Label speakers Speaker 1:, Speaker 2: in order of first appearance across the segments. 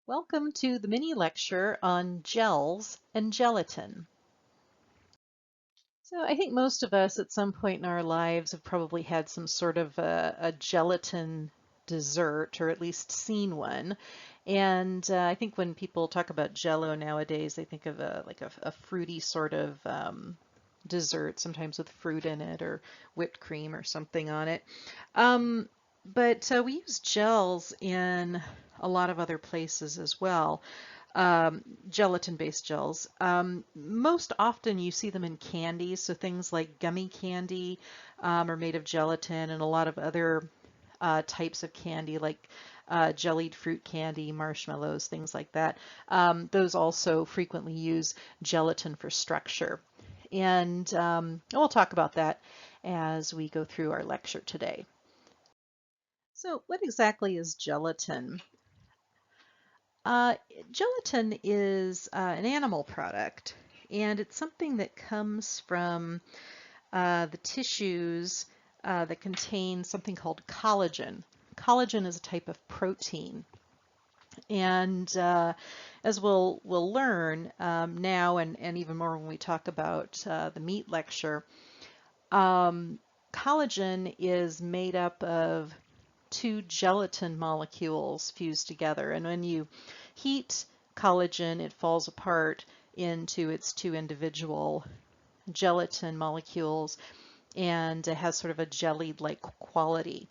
Speaker 1: Welcome to the mini lecture on gels and gelatin. So I think most of us at some point in our lives have probably had some sort of a gelatin dessert, or at least seen one. And I think when people talk about Jello nowadays, they think of a fruity sort of dessert, sometimes with fruit in it or whipped cream or something on it. But we use gels in a lot of other places as well, gelatin-based gels. Most often you see them in candies, so things like gummy candy are made of gelatin, and a lot of other types of candy like jellied fruit candy, marshmallows, things like that. Those also frequently use gelatin for structure. And we'll talk about that as we go through our lecture today. So what exactly is gelatin? Uh, Gelatin is an animal product, and it's something that comes from the tissues that contain something called collagen. Collagen is a type of protein, and as we'll learn now, and even more when we talk about the meat lecture, collagen is made up of two gelatin molecules fused together. And when you heat collagen, it falls apart into its two individual gelatin molecules and it has sort of a jellied-like quality.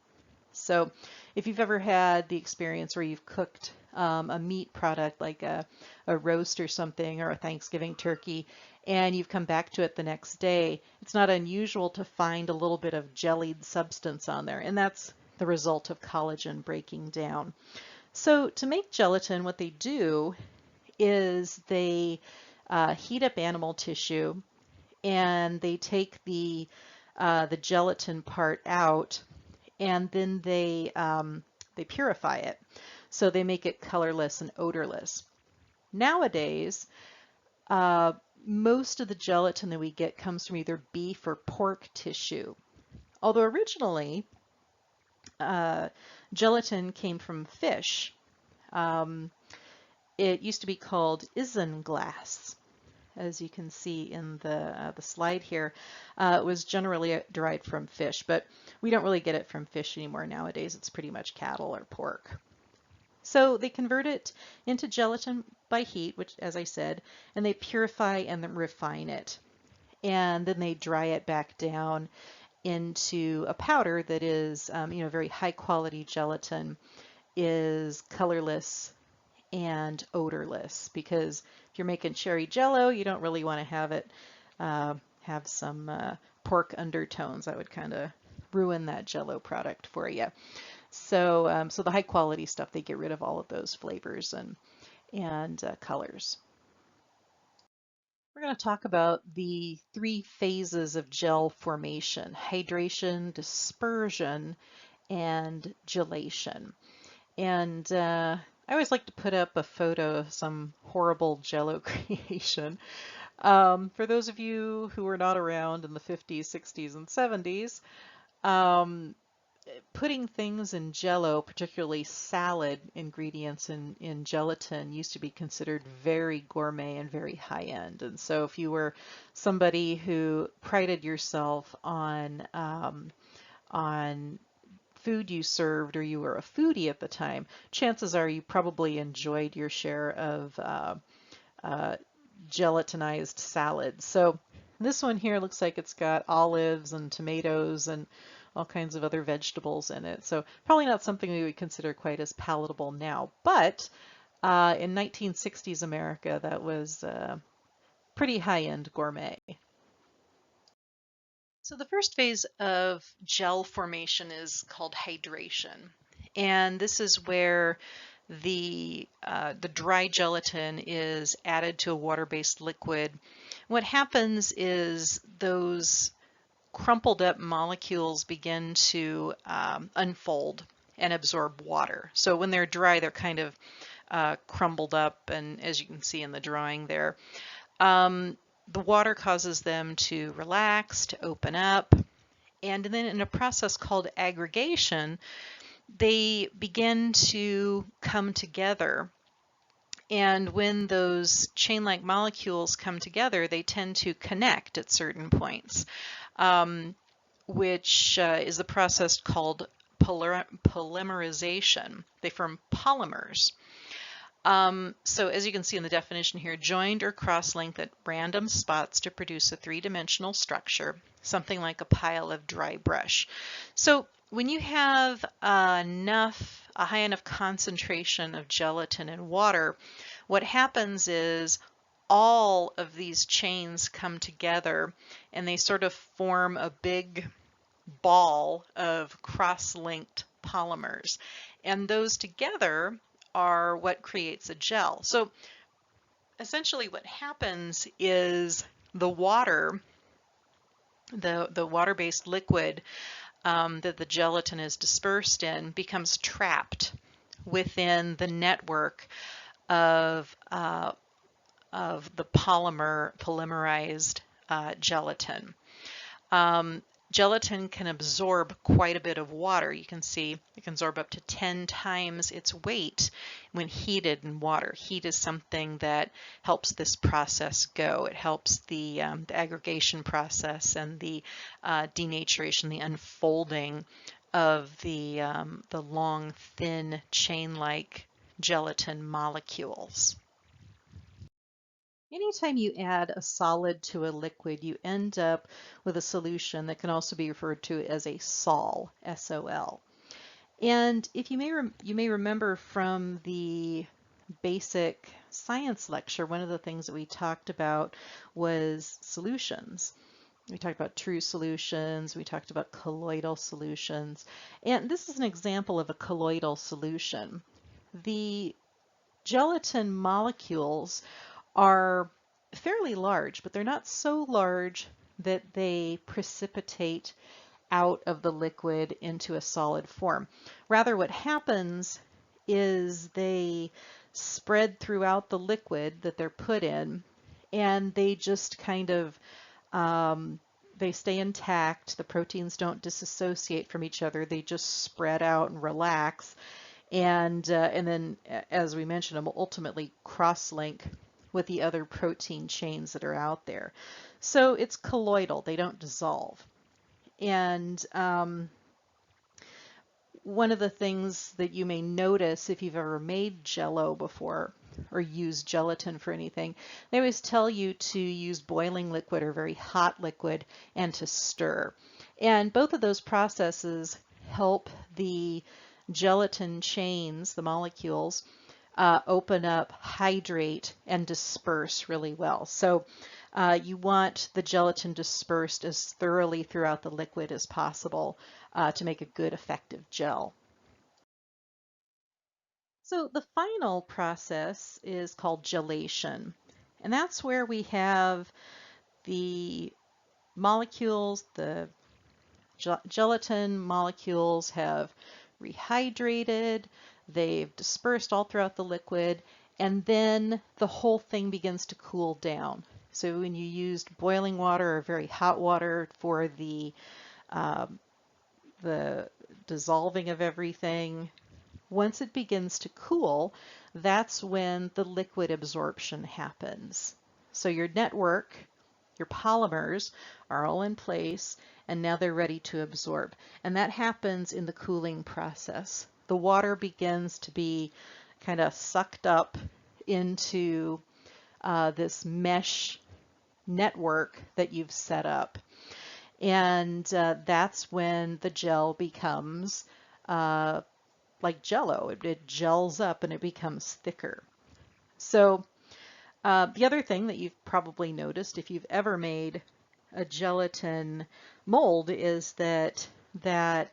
Speaker 1: So if you've ever had the experience where you've cooked a meat product like a roast or something, or a Thanksgiving turkey, and you've come back to it the next day, it's not unusual to find a little bit of jellied substance on there, and that's the result of collagen breaking down. So to make gelatin, what they do is they heat up animal tissue and they take the gelatin part out, and then they purify it. So they make it colorless and odorless. Nowadays, uh, most of the gelatin that we get comes from either beef or pork tissue. Although originally, uh, gelatin came from fish. Um, it used to be called isinglass, as you can see in the slide here. It was generally derived from fish, but we don't really get it from fish anymore nowadays. It's pretty much cattle or pork. So they convert it into gelatin by heat, which, as I said, and they purify and then refine it. And then they dry it back down into a powder that is, very high quality gelatin, is colorless and odorless, because if you're making cherry jello, you don't really want to have it have some pork undertones. That would kind of ruin that jello product for you. So the high quality stuff, they get rid of all of those flavors and colors. We're going to talk about the three phases of gel formation: hydration, dispersion, and gelation. And I always like to put up a photo of some horrible Jello creation. For those of you who were not around in the 50s, 60s, and 70s, um, putting things in Jello, particularly salad ingredients in gelatin, used to be considered very gourmet and very high-end. And so if you were somebody who prided yourself on food you served, or you were a foodie at the time, chances are you probably enjoyed your share of uh, gelatinized salads. So this one here looks like it's got olives and tomatoes and all kinds of other vegetables in it. So probably not something we would consider quite as palatable now. But in 1960s America, that was pretty high-end gourmet. So the first phase of gel formation is called hydration. And this is where the dry gelatin is added to a water-based liquid. What happens is those crumpled up molecules begin to unfold and absorb water. So when they're dry, they're kind of crumbled up, and as you can see in the drawing there, the water causes them to relax, to open up, and then in a process called aggregation, they begin to come together And when those chain-like molecules come together, they tend to connect at certain points, which is the process called polymerization. They form polymers. So as you can see in the definition here, joined or cross-linked at random spots to produce a three-dimensional structure, something like a pile of dry brush. So when you have a high enough concentration of gelatin in water, what happens is all of these chains come together and they sort of form a big ball of cross-linked polymers. And those together are what creates a gel. So essentially what happens is the water, the water-based liquid that the gelatin is dispersed in becomes trapped within the network of the polymerized gelatin. Gelatin can absorb quite a bit of water. You can see it can absorb up to 10 times its weight when heated in water. Heat is something that helps this process go. It helps the aggregation process and the denaturation, the unfolding of the long, thin, chain-like gelatin molecules. Anytime you add a solid to a liquid, you end up with a solution that can also be referred to as a sol, S-O-L. And if you may remember from the basic science lecture, one of the things that we talked about was solutions. We talked about true solutions, we talked about colloidal solutions, and this is an example of a colloidal solution. The gelatin molecules are fairly large, but they're not so large that they precipitate out of the liquid into a solid form. Rather, what happens is they spread throughout the liquid that they're put in, and they just kind of they stay intact. The proteins don't disassociate from each other. They just spread out and relax. And then, as we mentioned, them ultimately cross-link with the other protein chains that are out there. So it's colloidal, they don't dissolve. And one of the things that you may notice if you've ever made Jell-O before or used gelatin for anything, they always tell you to use boiling liquid or very hot liquid and to stir. And both of those processes help the gelatin chains, the molecules, open up, hydrate, and disperse really well. So you want the gelatin dispersed as thoroughly throughout the liquid as possible to make a good, effective gel. So the final process is called gelation, and that's where we have the molecules, the gelatin molecules have rehydrated, they've dispersed all throughout the liquid, and then the whole thing begins to cool down. So when you used boiling water or very hot water for the dissolving of everything, once it begins to cool, that's when the liquid absorption happens. So your network, your polymers are all in place, and now they're ready to absorb. And that happens in the cooling process. The water begins to be kind of sucked up into this mesh network that you've set up. And that's when the gel becomes like Jell-O. It gels up and it becomes thicker. So the other thing that you've probably noticed if you've ever made a gelatin mold is that that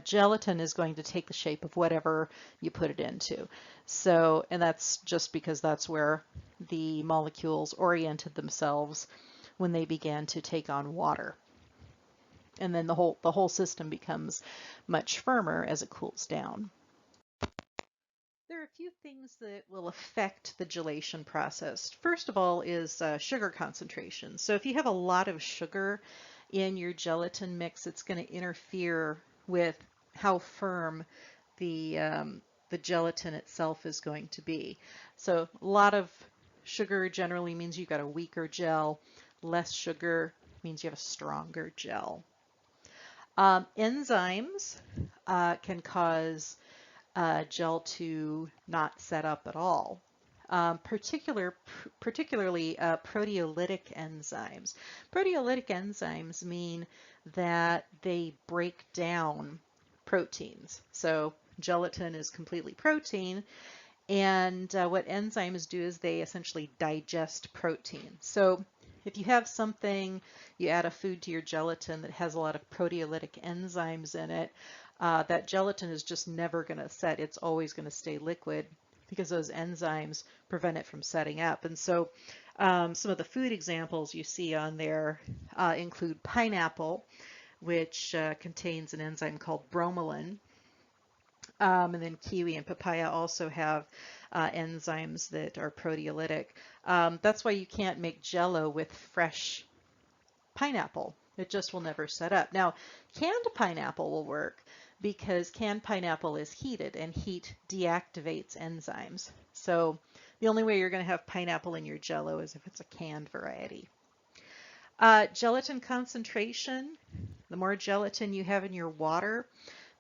Speaker 1: gelatin is going to take the shape of whatever you put it into. So, and that's just because that's where the molecules oriented themselves when they began to take on water. And then the whole system becomes much firmer as it cools down. There are a few things that will affect the gelation process. First of all is sugar concentration. So if you have a lot of sugar in your gelatin mix, it's going to interfere with how firm the the gelatin itself is going to be. So a lot of sugar generally means you've got a weaker gel. Less sugar means you have a stronger gel. Enzymes can cause gel to not set up at all. Particularly proteolytic enzymes. Proteolytic enzymes mean that they break down proteins. So gelatin is completely protein, and what enzymes do is they essentially digest protein. So if you have something, you add a food to your gelatin that has a lot of proteolytic enzymes in it, that gelatin is just never going to set. It's always going to stay liquid because those enzymes prevent it from setting up. And so some of the food examples you see on there include pineapple, which contains an enzyme called bromelain. And then kiwi and papaya also have enzymes that are proteolytic. That's why you can't make Jell-O with fresh pineapple. It just will never set up. Now, canned pineapple will work because canned pineapple is heated, and heat deactivates enzymes. So the only way you're going to have pineapple in your Jell-O is if it's a canned variety. Gelatin concentration. The more gelatin you have in your water,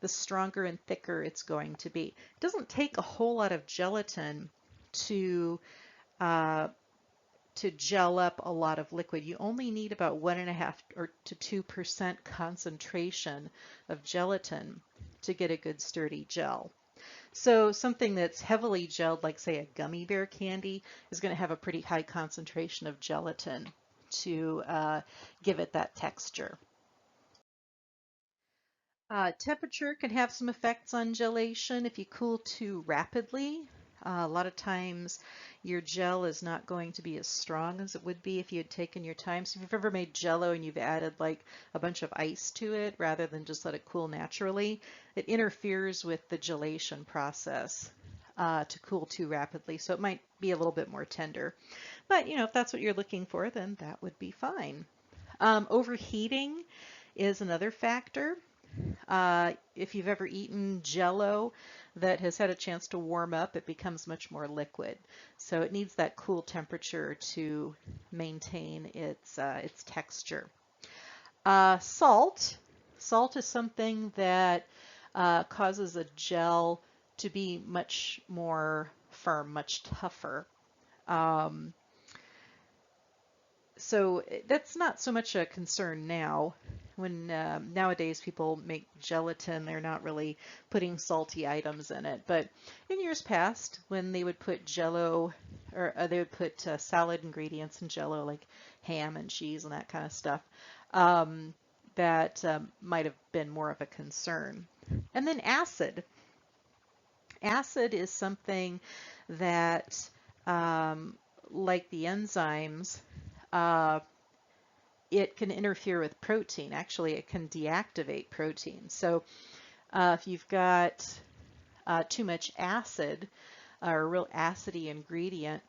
Speaker 1: the stronger and thicker it's going to be. It doesn't take a whole lot of gelatin to gel up a lot of liquid. You only need about 1.5 or to 2% concentration of gelatin to get a good sturdy gel. So something that's heavily gelled, like say a gummy bear candy, is going to have a pretty high concentration of gelatin to give it that texture. Temperature can have some effects on gelation. If you cool too rapidly, a lot of times your gel is not going to be as strong as it would be if you had taken your time. So if you've ever made Jell-O and you've added like a bunch of ice to it rather than just let it cool naturally, it interferes with the gelation process to cool too rapidly. So it might be a little bit more tender. But you know, if that's what you're looking for, then that would be fine. Overheating is another factor. If you've ever eaten Jell-O that has had a chance to warm up, it becomes much more liquid. So it needs that cool temperature to maintain its texture. Salt. Salt is something that causes a gel to be much more firm, much tougher. So that's not so much a concern now. When nowadays people make gelatin, they're not really putting salty items in it. But in years past, when they would put Jell-O, or they would put salad ingredients in Jell-O, like ham and cheese and that kind of stuff, that might have been more of a concern. And then acid. Acid is something that, like the enzymes, it can interfere with protein. Actually, it can deactivate protein. So if you've got too much acid or a real acidy ingredient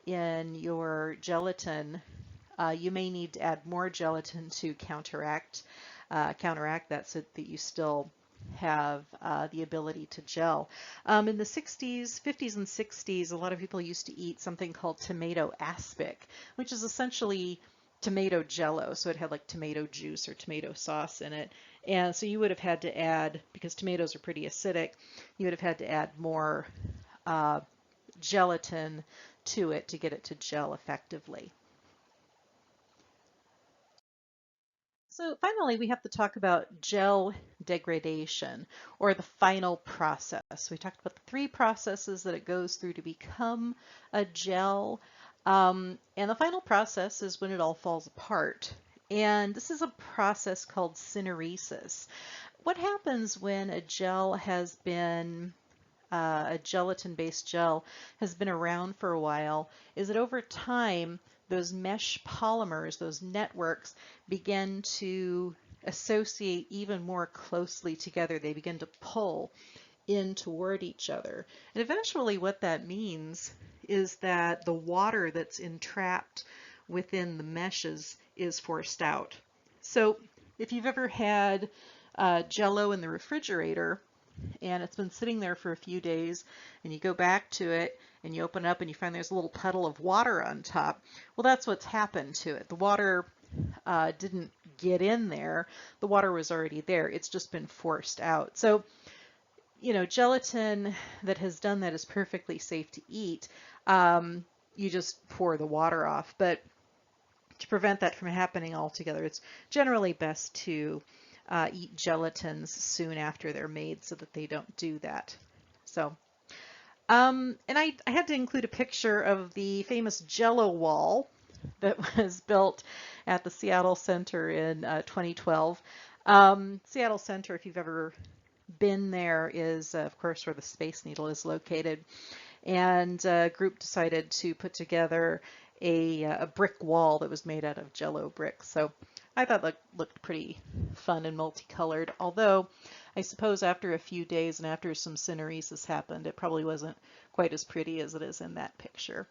Speaker 1: in your gelatin, you may need to add more gelatin to counteract that so that you still have the ability to gel. In the 60s, 50s and 60s, a lot of people used to eat something called tomato aspic, which is essentially tomato Jell-O. So it had like tomato juice or tomato sauce in it. And so you would have had to add, because tomatoes are pretty acidic, you would have had to add more gelatin to it to get it to gel effectively. So finally, we have to talk about gel degradation, or the final process. We talked about the 3 processes that it goes through to become a gel. And the final process is when it all falls apart. And this is a process called syneresis. What happens when a gel has been a gelatin-based gel has been around for a while is that over time those mesh polymers, those networks, begin to associate even more closely together. They begin to pull in toward each other. And eventually what that means is that the water that's entrapped within the meshes is forced out. So if you've ever had Jell-O in the refrigerator, and it's been sitting there for a few days, and you go back to it and you open it up and you find there's a little puddle of water on top. Well, that's what's happened to it. The water didn't get in there. The water was already there. It's just been forced out. So, you know, gelatin that has done that is perfectly safe to eat. You just pour the water off. But to prevent that from happening altogether, it's generally best to eat gelatins soon after they're made so that they don't do that. So, and I had to include a picture of the famous Jello wall that was built at the Seattle Center in 2012. Seattle Center, if you've ever been there, is of course where the Space Needle is located. And a group decided to put together a brick wall that was made out of Jello bricks. So I thought that looked pretty fun and multicolored, although I suppose after a few days and after some syneresis happened, it probably wasn't quite as pretty as it is in that picture.